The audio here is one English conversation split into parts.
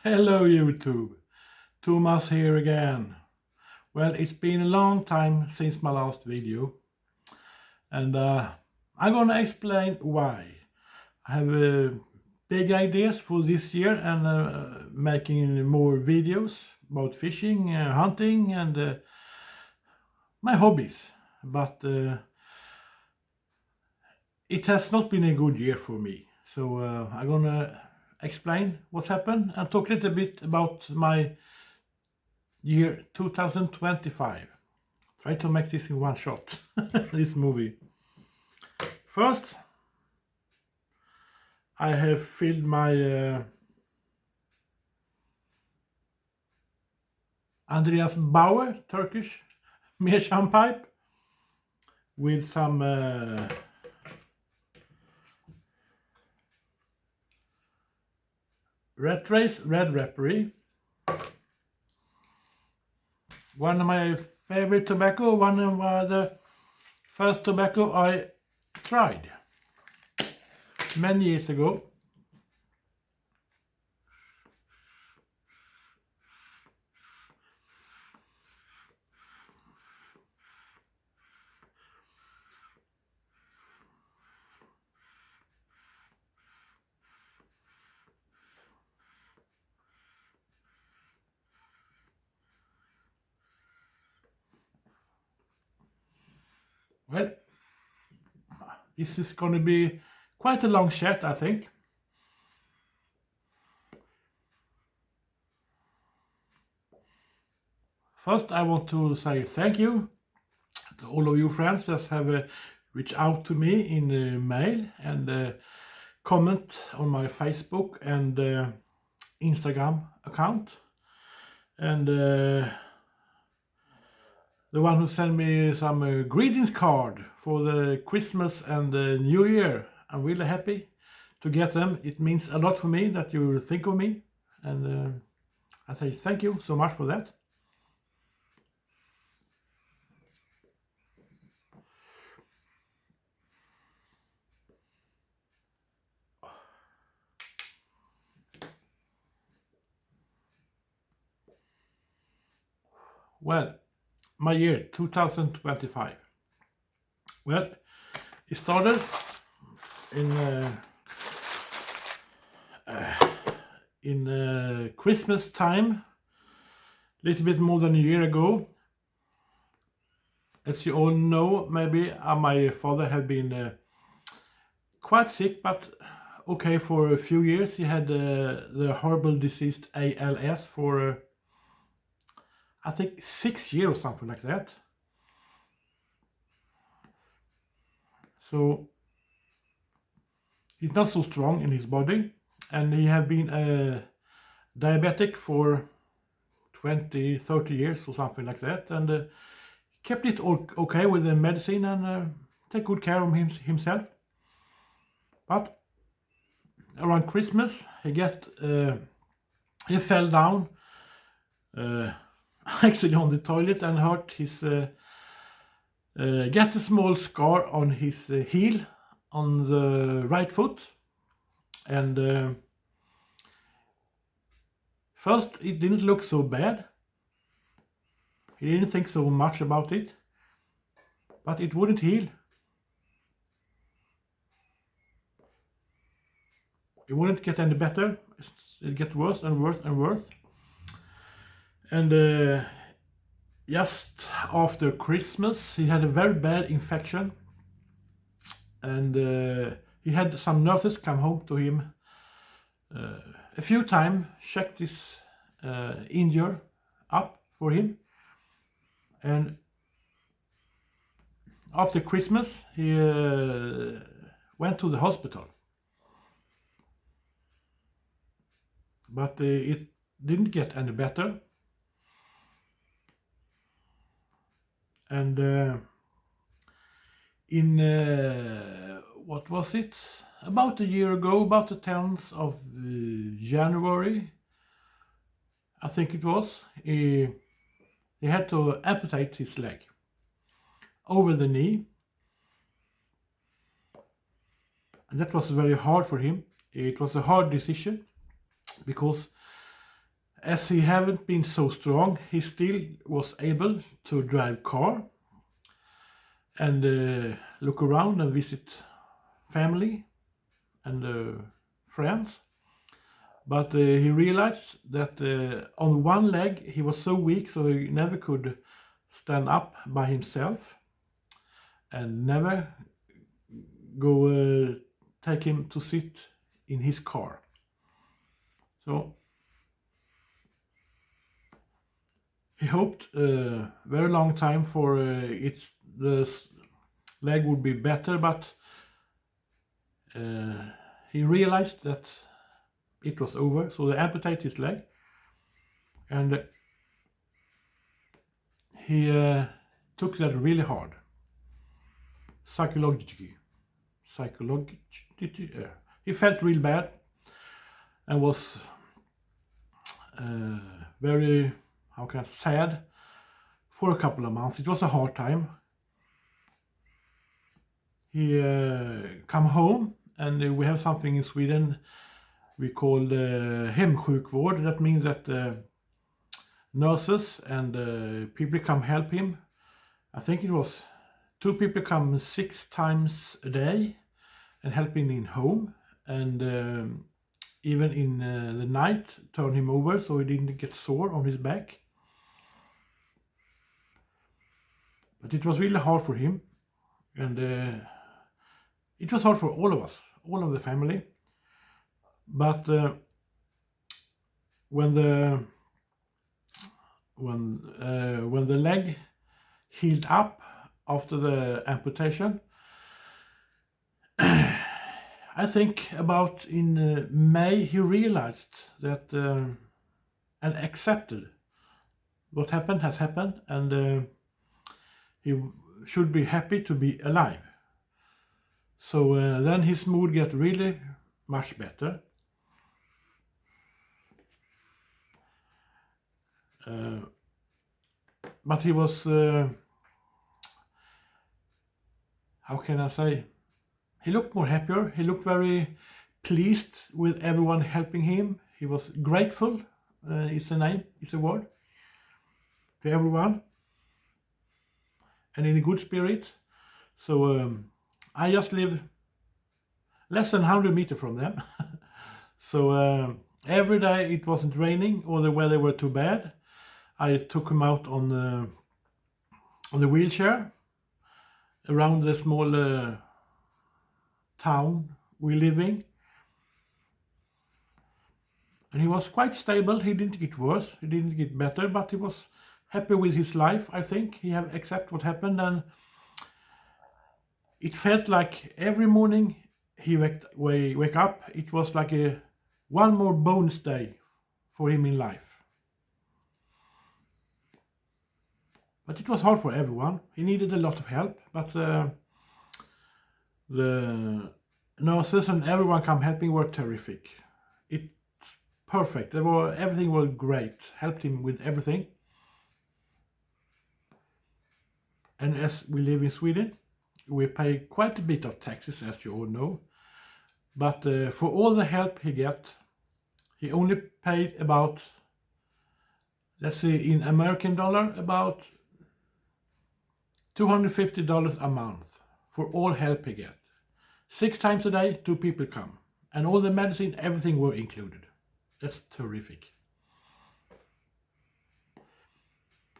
Hello YouTube, Thomas here again. Well, it's been a long time since my last video and I'm gonna explain why. I have big ideas for this year and making more videos about fishing, hunting and my hobbies. But it has not been a good year for me. So I'm gonna explain what's happened and talk a little bit about my year 2025. Try to make this in one shot, this movie. First, I have filled my Andreas Bauer Turkish meerschaum pipe with some Red Race Red Rappery. One of my favorite tobacco, one of the first tobacco I tried many years ago. Well, this is going to be quite a long chat, I think. First, I want to say thank you to all of you friends that have reached out to me in mail and comment on my Facebook and Instagram account. And the one who sent me some greetings card for the Christmas and the New Year. I'm really happy to get them. It means a lot for me that you think of me. And I say thank you so much for that. Well, my year 2025. Well, it started in Christmas time, a little bit more than a year ago. As you all know, maybe my father had been quite sick, but okay for a few years. He had the horrible disease ALS for I think 6 years or something like that. So he's not so strong in his body, and he had been a diabetic for 20-30 years or something like that, and kept it okay with the medicine and take good care of himself. But around Christmas he fell down actually on the toilet and hurt his get a small scar on his heel on the right foot. And first it didn't look so bad. He didn't think so much about it, but it wouldn't heal. It wouldn't get any better. It get worse and worse and worse. And just after Christmas, he had a very bad infection, and he had some nurses come home to him a few times, check this injury up for him. And after Christmas, he went to the hospital, but it didn't get any better. And in what was it? About a year ago, about the 10th of January, I think it was, he had to amputate his leg over the knee. And that was very hard for him. It was a hard decision because As he haven't been so strong, he still was able to drive car and look around and visit family and friends. But he realized that on one leg he was so weak, so he never could stand up by himself, and never go take him to sit in his car. So he hoped a very long time for the leg would be better, but he realized that it was over, so they amputated his leg, and he took that really hard. Psychologically. He felt real bad and was very, how can I, sad for a couple of months. It was a hard time. He come home, and we have something in Sweden we call hemsjukvård. That means that nurses and people come help him. I think it was 2 people come 6 times a day and help him in home, and even in the night turn him over so he didn't get sore on his back. But it was really hard for him, and it was hard for all of us, all of the family. But when the leg healed up after the amputation, I think about in May he realized that and accepted what happened has happened, and he should be happy to be alive. So then his mood get really much better. But he was, how can I say, he looked more happier. He looked very pleased with everyone helping him. He was grateful, is a word, to everyone, and in a good spirit. So I just live less than 100 meters from them. So every day it wasn't raining or the weather were too bad, I took him out on the wheelchair around the small town we live in. And he was quite stable. He didn't get worse, he didn't get better, but he was happy with his life, I think. He have accepted what happened, and it felt like every morning he wake up, it was like one more bonus day for him in life. But it was hard for everyone. He needed a lot of help, but the nurses and everyone come helping were terrific. It's perfect. Everything was great. Helped him with everything. And as we live in Sweden, we pay quite a bit of taxes, as you all know. But for all the help he get, he only paid about, let's say in American dollar, about $250 a month for all help he get. 6 times a day, 2 people come. And all the medicine, everything were included. That's terrific.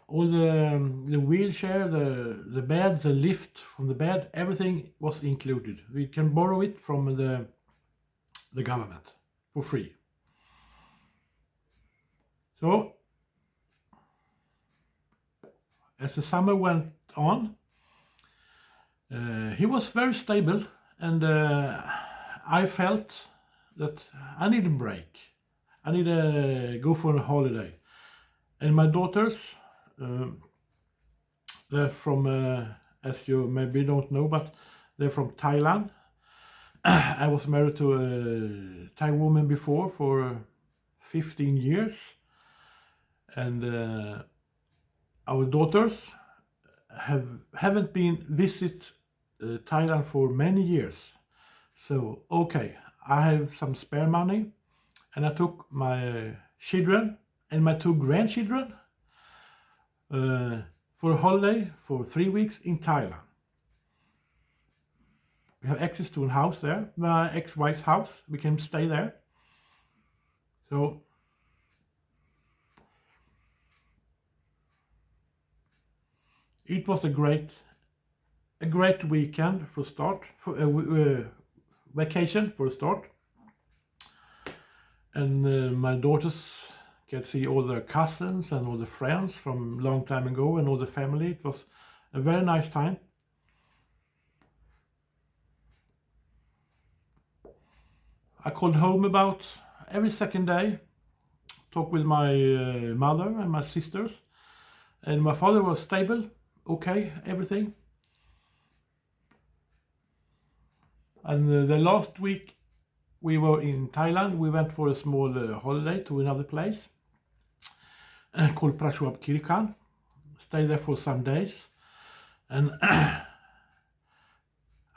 All the wheelchair, the bed, the lift from the bed, everything was included. We can borrow it from the government for free. So, as the summer went on, he was very stable, and I felt that I need a break. I need to go for a holiday. And my daughters, they're from, as you maybe don't know, but they're from Thailand. I was married to a Thai woman before for 15 years. And our daughters haven't been visit Thailand for many years. So, okay, I have some spare money, and I took my children and my 2 grandchildren for a holiday for 3 weeks in Thailand. We have access to a house there, my ex-wife's house. We can stay there. So it was a great weekend for start, for vacation for a start. And my daughters get to see all their cousins and all the friends from long time ago and all the family. It was a very nice time. I called home about every second day, talked with my mother and my sisters, and my father was stable, okay, everything. And the last week we were in Thailand. We went for a small holiday to another place called Prachuap Khiri. Stayed there for some days, and I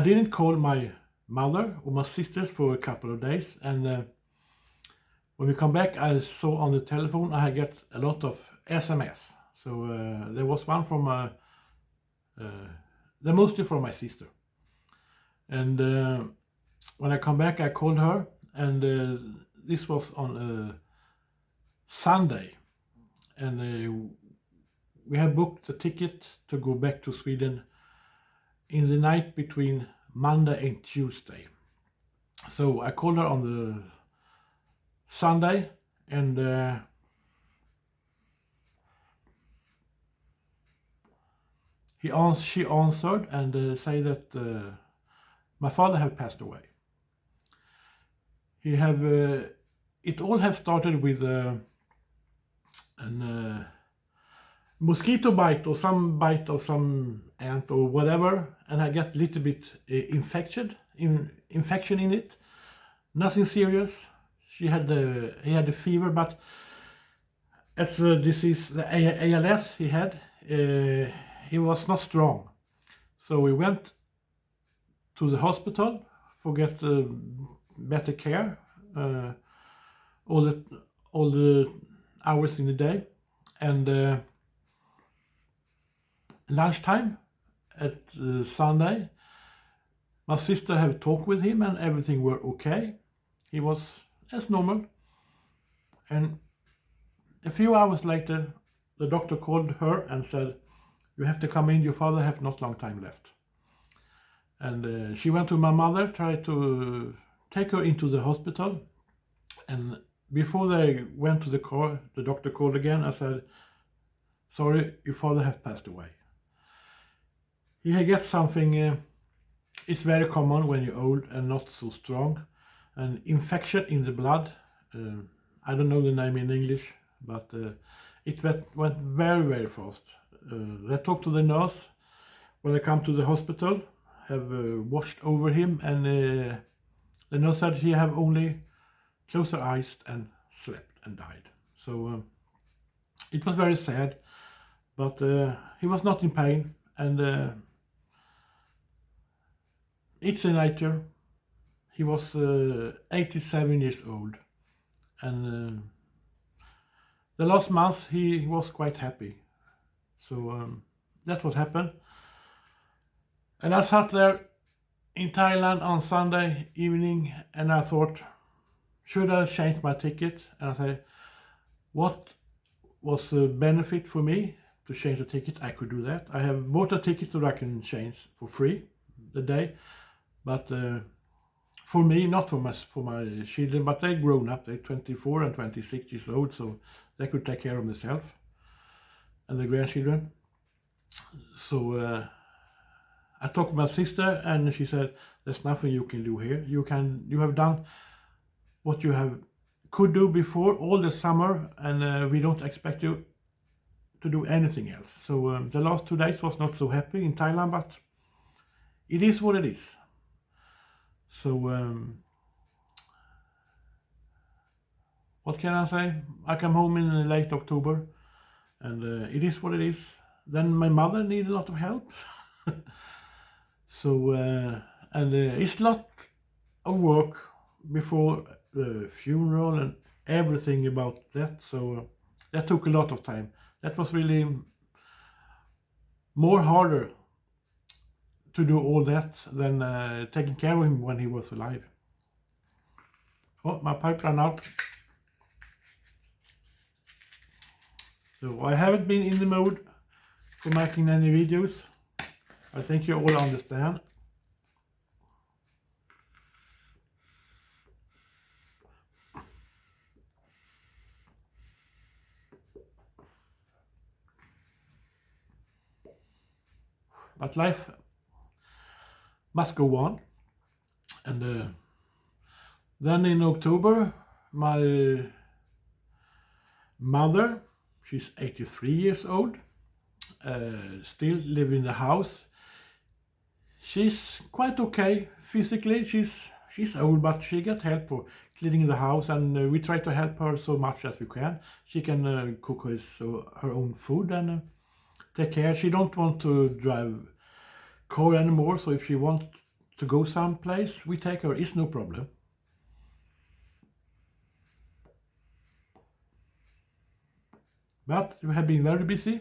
didn't call my mother or my sisters for a couple of days. And when we come back, I saw on the telephone I get a lot of SMS. So there was one from they're mostly from my sister. And when I come back, I called her, and this was on Sunday, and we had booked the ticket to go back to Sweden in the night between Monday and Tuesday. So I called her on the Sunday, and she answered and said that my father had passed away. It all have started with a mosquito bite or some bite of some ant or whatever, and I got a little bit infection in it. Nothing serious. He had a fever, but as a disease, the ALS he had, he was not strong. So we went to the hospital for get better care all the hours in the day, and lunchtime at Sunday, my sister have talked with him and everything were okay. He was as normal, and a few hours later the doctor called her and said, "You have to come in, your father have not long time left." And she went to my mother, tried to take her into the hospital, and before they went to the car, the doctor called again and said, "Sorry, your father has passed away." He had got something, it's very common when you're old and not so strong, an infection in the blood. I don't know the name in English, but it went very, very fast. They talked to the nurse when they come to the hospital, have washed over him, and the nurse said he have only closed her eyes and slept and died. So it was very sad, but he was not in pain, and it's a nature. He was 87 years old, and the last month he was quite happy. So that's what happened. And I sat there in Thailand on Sunday evening, and I thought, should I change my ticket? And I said, what was the benefit for me to change the ticket? I could do that. I have bought a ticket that I can change for free the day, but for me, not for my children, but they're grown up. They're 24 and 26 years old, so they could take care of themselves and the grandchildren. So I talked to my sister, and she said, "There's nothing you can do here. You have done what you could do before all the summer, and we don't expect you to do anything else." So the last 2 days was not so happy in Thailand, but it is what it is. So what can I say? I come home in late October, and it is what it is. Then my mother needed a lot of help. So and it's a lot of work before the funeral and everything about that. So That took a lot of time. That was really more harder to do all that than taking care of him when he was alive. Oh, my pipe ran out. So I haven't been in the mood for making any videos. I think you all understand. But life must go on. And then in October, my mother, she's 83 years old, still live in the house. She's quite okay physically. She's old, but she get help for cleaning the house, and we try to help her so much as we can. She can cook her own food and take care. She don't want to drive car anymore, so if she wants to go someplace, we take her. It's no problem. But we have been very busy.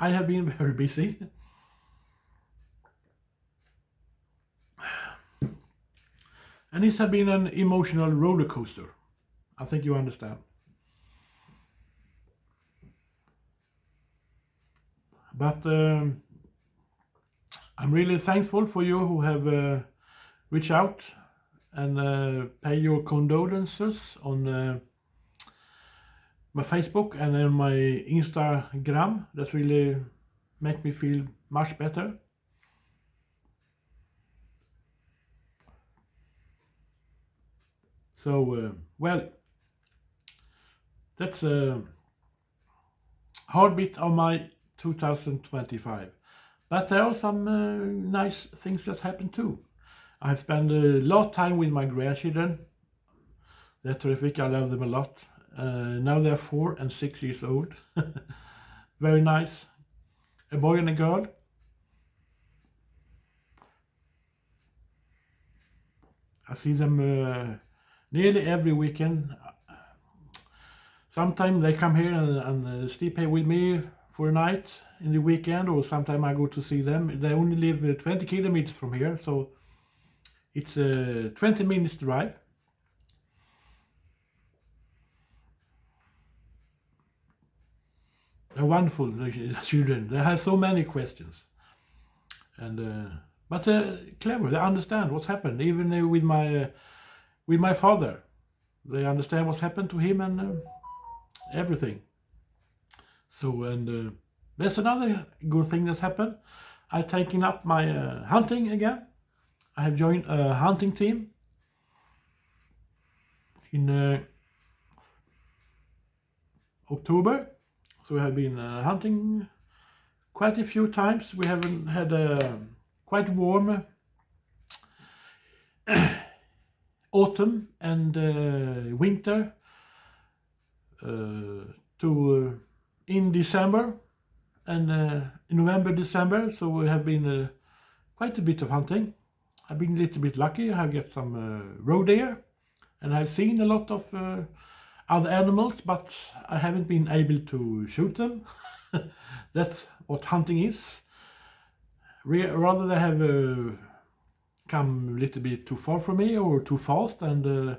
I have been very busy. And it has been an emotional roller coaster. I think you understand. But I'm really thankful for you who have reached out and pay your condolences on my Facebook and on my Instagram. That really make me feel much better. So, well, that's a hard bit of my 2025. But there are some nice things that happened too. I spent a lot of time with my grandchildren. They're terrific. I love them a lot. Now they're 4 and 6 years old. Very nice. A boy and a girl. I see them nearly every weekend. Sometimes they come here and sleep here with me for a night in the weekend, or sometimes I go to see them. They only live 20 kilometers from here, so it's a 20 minutes drive. They're wonderful, the children. They have so many questions, but they're clever. They understand what's happened. Even with my father, they understand what's happened to him and everything. So, and there's another good thing that's happened. I've taken up my hunting again. I have joined a hunting team in October. So we have been hunting quite a few times. We haven't had a quite warm autumn and winter in December and in November, December. So we have been quite a bit of hunting. I've been a little bit lucky. I get some roe deer, and I've seen a lot of other animals, but I haven't been able to shoot them. That's what hunting is. Rather they have come a little bit too far from me or too fast, and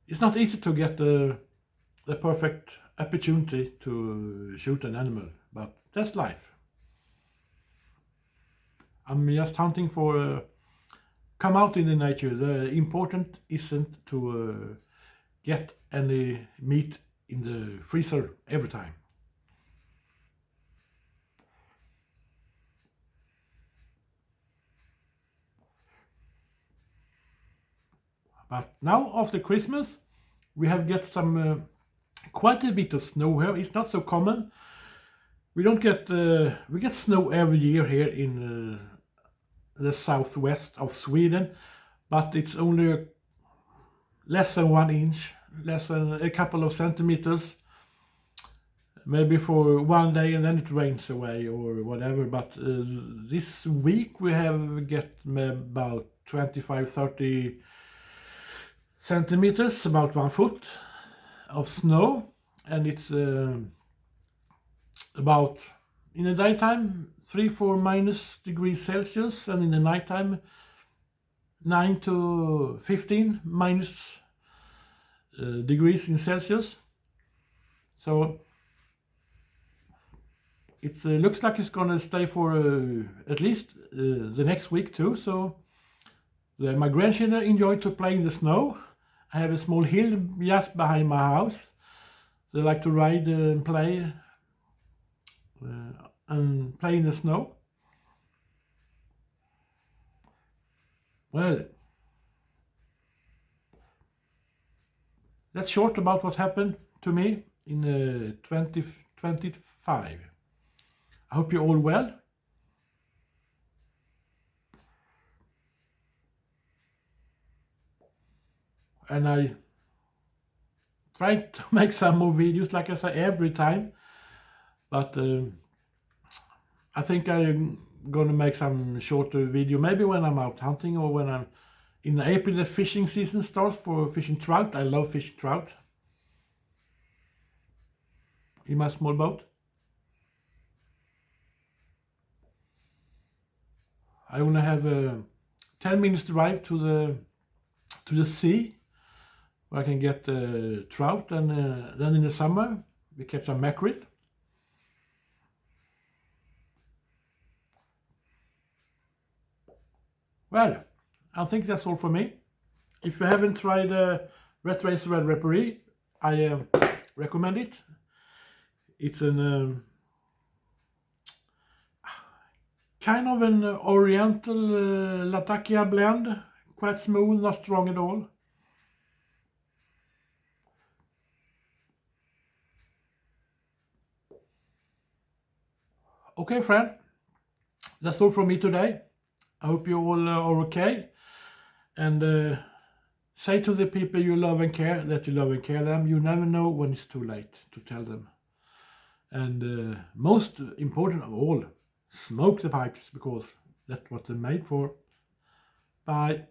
it's not easy to get the perfect opportunity to shoot an animal, but that's life. I'm just hunting for come out in the nature. The important isn't to get any meat in the freezer every time. But now after Christmas we have get some quite a bit of snow here. It's not so common. We don't get we get snow every year here in the southwest of Sweden, but it's only less than 1 inch, less than a couple of centimeters, maybe for one day, and then it rains away or whatever. But this week we have get about 25-30 centimeters, about 1 foot of snow, and it's about, in the daytime 3-4 minus degrees Celsius, and in the nighttime 9 to 15 minus degrees in Celsius. So it looks like it's gonna stay for at least the next week too. So my grandchildren enjoy to play in the snow. I have a small hill just behind my house. They like to ride and play in the snow. Well, that's short about what happened to me in 2025. I hope you're all well. And I try to make some more videos, like I say, every time. But I think I'm gonna make some shorter video, maybe when I'm out hunting, or when I'm in April. The fishing season starts for fishing trout. I love fishing trout in my small boat. I only have a 10 minutes drive to the sea, where I can get trout, and then in the summer we catch some mackerel. Well, I think that's all for me. If you haven't tried Red Racer Red Reparee, I recommend it. It's an kind of an Oriental Latakia blend, quite smooth, not strong at all. Okay, friend, that's all from me today. I hope you all are okay, and say to the people you love and care that you love and care them. You never know when it's too late to tell them. And most important of all, smoke the pipes, because that's what they're made for. Bye.